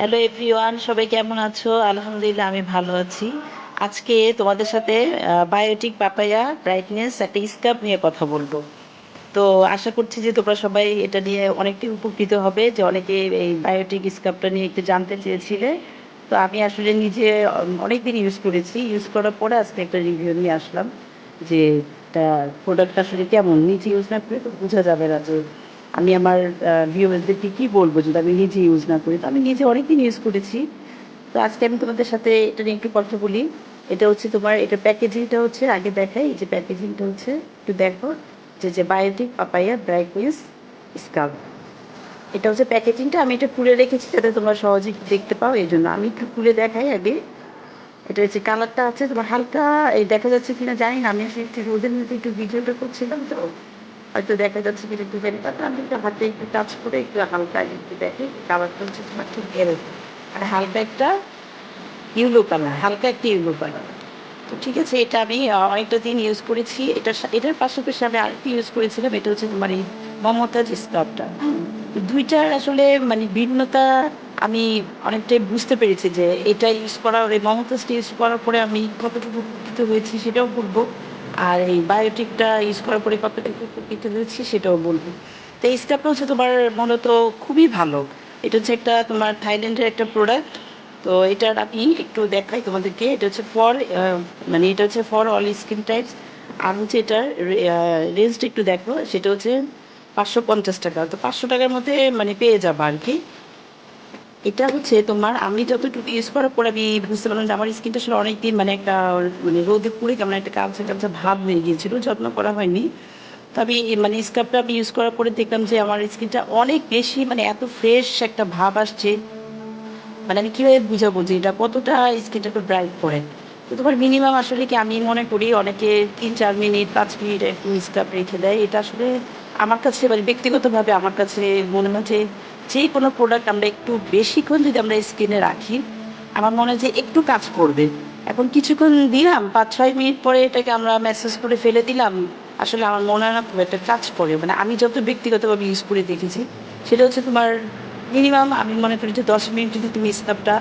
Hello everyone, সবাই কেমন আছো? আলহামদুলিল্লাহ, আমি ভালো আছি। আজকে তোমাদের সাথে বায়োটিক পাপায়া ব্রাইটনেস একটা স্কাব নিয়ে কথা বলবো। তো আশা করছি যে তোমরা সবাই এটা নিয়ে অনেকটাই উপকৃত হবে, যে অনেকে এই বায়োটিক স্কাবটা নিয়ে একটু জানতে চেয়েছিলে। তো আমি আসলে নিজে অনেক দিন ইউজ করেছি, ইউজ করার পরে আজকে একটা রিভিউ নিয়ে আসলাম যে এটা প্রোডাক্ট আসলে কেমন। নিজে ইউজ না করে তো বোঝা যাবে না যে আমি আমার ভিউয়ারদেরকে কী বলবো যদি আমি নিজে ইউজ না করি। তো আমি নিজে অনেকদিন ইউজ করেছি। তো আজকে আমি তোমাদের সাথে এটা নিয়ে একটু কথা বলি। এটা হচ্ছে তোমার, এটা প্যাকেজিংটা হচ্ছে আগে দেখাই। এই যে প্যাকেজিংটা হচ্ছে, একটু দেখো, যে বায়োটিক পাপাইয়া ব্রাইটনেস স্কাব, এটা হচ্ছে প্যাকেজিংটা। আমি এটা খুলে রেখেছি যাতে তোমরা সহজে দেখতে পাও, এই জন্য আমি একটু খুলে দেখাই আগে। এটা হচ্ছে কালারটা আছে তোমার হালকা, এই দেখা যাচ্ছে কিনা জানি না, আমি আসলে একটু রোদের মধ্যে একটু ভিডিওটা করছিলাম, তো হয়তো দেখা যাচ্ছে কিনা একটু জানি না। আমি একটু হাতে একটু টাচ করে একটু হালকা একটু দেখি কালারটা হচ্ছে তোমার ঠিক এরকম, মানে হালকা একটা ইউলো কালার, হালকা একটা ইউলো কালার। তো ঠিক আছে, এটা আমি অনেকটা দিন ইউজ করেছি। এটার পাশাপাশি আমি আরেকটা ইউজ করেছিলাম, এটা হচ্ছে তোমার এই মমতাজ স্কাবটা। দুইটার আসলে মানে ভিন্নতা আমি অনেকটাই বুঝতে পেরেছি, যে এটা ইউজ করার, এই মমতাজটা ইউজ করার পরে আমি কতটুকু উপকৃত হয়েছি সেটাও বলবো, আর এই বায়োটিকটা ইউজ করার পরে কতটুকু উপকৃত হয়েছি সেটাও বলবো। তো এই স্কাবটা হচ্ছে তোমার মূলত খুবই ভালো। এটা হচ্ছে একটা তোমার থাইল্যান্ডের একটা প্রোডাক্ট। তো এটার আমি একটু দেখাই তোমাদেরকে। এটা হচ্ছে মানে এটা হচ্ছে ফর অল স্কিন টাইপস। আর হচ্ছে এটার রেঞ্জটা একটু দেখো, সেটা হচ্ছে 550 টাকা। তো 500 টাকার মধ্যে মানে পেয়ে যাবো আর কি। এটা হচ্ছে তোমার, আমি যতটুকু ইউজ করার পর আমি বুঝতে পারলাম যে আমার স্কিনটা আসলে অনেকদিন মানে একটা, মানে রোদে পুড়ে কেমন একটা কালচে কালচে ভাব হয়ে গিয়েছিল, যত্ন করা হয়নি। তো আমি মানে স্কাবটা আমি ইউজ করার পরে দেখলাম যে আমার স্কিনটা অনেক বেশি, মানে এত ফ্রেশ একটা ভাব আসছে। মানে আমি কীভাবে বুঝাবো যে এটা কতটা স্কিনটাকে ব্রাইট করে। তো তোমার মিনিমাম আসলে কি, আমি মনে করি অনেকে 3-4 মিনিট 5 মিনিট একটু স্কাব রেখে দেয়। এটা আসলে আমার কাছে মানে ব্যক্তিগতভাবে আমার কাছে মনে হয় যে, যে কোনো প্রোডাক্ট আমরা একটু বেশিক্ষণ যদি আমরা স্কিনে রাখি, আমার মনে হয় যে একটু কাজ করবে। এখন কিছুক্ষণ দিলাম, 5-6 মিনিট পরে এটাকে আমরা ম্যাসেজ করে ফেলে দিলাম, আসলে আমার মনে হয় না খুব একটা কাজ করে। মানে আমি যত ব্যক্তিগতভাবে ইউজ করে দেখেছি, সেটা হচ্ছে তোমার মিনিমাম আমি মনে করি যে 10 মিনিট যদি তুমি স্কাবটা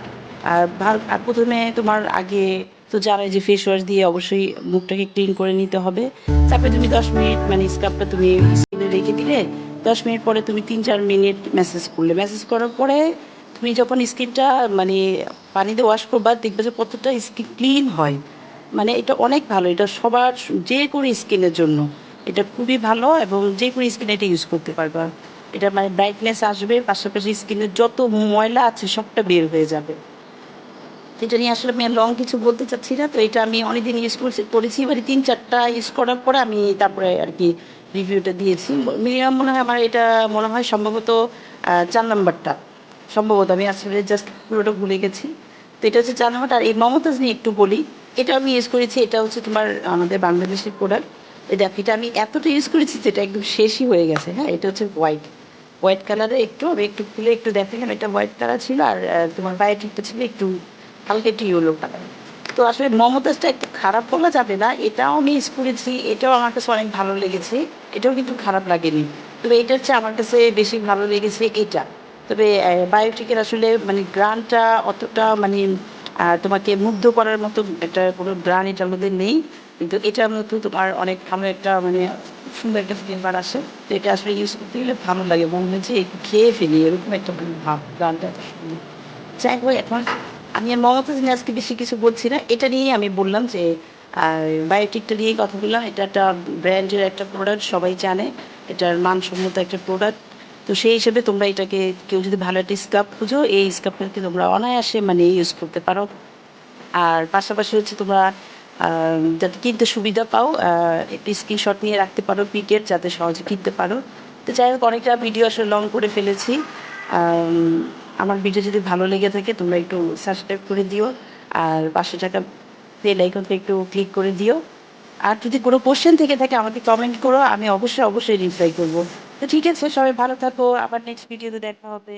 আর প্রথমে তোমার আগে তো জানোই যে ফেস ওয়াশ দিয়ে অবশ্যই মুখটাকে ক্লিন করে নিতে হবে। তারপরে তুমি 10 মিনিট মানে স্কাবটা তুমি স্কিনে রেখে দিলে, 10 মিনিট পরে তুমি 3-4 মিনিট ম্যাসেজ করলে, ম্যাসেজ করার পরে তুমি যখন স্কিনটা মানে পানি দিয়ে ওয়াশ করবা, দেখবে যে কতটা স্কিন ক্লিন হয়। মানে এটা অনেক ভালো, এটা সবার যে কোনো স্কিনের জন্য এটা খুবই ভালো, এবং যে কোনো স্কিনে এটা ইউজ করতে পারবা। এটা মানে ব্রাইটনেস আসবে, পাশাপাশি স্কিনের যত ময়লা আছে সবটা বের হয়ে যাবে। এটা নিয়ে আসলে আমি লং কিছু বলতে চাচ্ছি না। তো এটা আমি অনেকদিন ইউজ করেছি, এবারে 3-4টা ইউজ করার পরে আমি তারপরে আর কি রিভিউটা দিয়েছি। মিনিমাম মনে হয় আমার এটা, মনে হয় সম্ভবত 4 নাম্বারটা, সম্ভবত, আমি আসলে জাস্ট পুরোটা ভুলে গেছি। তো এটা হচ্ছে 4 নাম্বারটা। আর এই মমতাজ নিয়ে একটু বলি, এটা আমি ইউজ করেছি, এটা হচ্ছে তোমার আমাদের বাংলাদেশের প্রোডাক্ট। এই দেখো, এটা আমি এতটা ইউজ করেছি যেটা একদম শেষই হয়ে গেছে। হ্যাঁ, এটা হচ্ছে হোয়াইট, হোয়াইট কালারে একটু, আমি একটু খুলে একটু দেখালাম, এটা হোয়াইট কালার ছিল। আর তোমার বায়োটিকটা ছিল একটু হালকা একটু ইয়েলো কালার। তো আসলে মমতাজটা একটু খারাপ বলা যাবে না, এটাও আমি ইউজ করেছি, এটাও আমার কাছে অনেক ভালো লেগেছে, এটাও কিন্তু খারাপ লাগেনি। তবে এটা হচ্ছে আমার কাছে বেশি ভালো লেগেছে এটা। তবে বায়োটিকের আসলে মানে গ্রানটা অতটা মানে তোমাকে মুগ্ধ করার মতো একটা কোনো গ্রান এটার মধ্যে নেই। কিন্তু এটার মধ্যে তোমার অনেক ভালো একটা মানে সুন্দর একটা ফ্লেভার আসে। তো এটা আসলে ইউজ করতে গেলে ভালো লাগে, মনে হচ্ছে একটু খেয়ে ফেলি এরকম একটা ভাব, গ্রানটা এত সুন্দর। যাই হোক, এখন আমি আর মমতাজ নিয়ে আজকে বেশি কিছু বলছি না, এটা নিয়েই আমি বললাম যে বায়োটিকটা নিয়েই কথা বললাম। এটা একটা ব্র্যান্ডের একটা প্রোডাক্ট, সবাই জানে এটার মানসম্মত একটা প্রোডাক্ট। তো সেই হিসেবে তোমরা এটাকে, কেউ যদি ভালো একটা স্কার্ফ খুঁজো, এই স্কার্ফটাকে তোমরা অনায়াসে মানে ইউজ করতে পারো। আর পাশাপাশি হচ্ছে তোমরা যাতে কিনতে সুবিধা পাও, একটি স্ক্রিনশট নিয়ে রাখতে পারো পিকের, যাতে সহজে কিনতে পারো। তো যাই হোক, অনেকটা ভিডিও আসলে লং করে ফেলেছি। আমার ভিডিও যদি ভালো লেগে থাকে তোমরা একটু সাবস্ক্রাইব করে দিও, আর 500 টাকা বেল আইকনটা একটু ক্লিক করে দিও। আর যদি কোনো কোশ্চেন থেকে থাকে আমাকে কমেন্ট করো, আমি অবশ্যই অবশ্যই রিপ্লাই করবো। তো ঠিক আছে, সবাই ভালো থাকো, আবার নেক্সট ভিডিওতে দেখা হবে।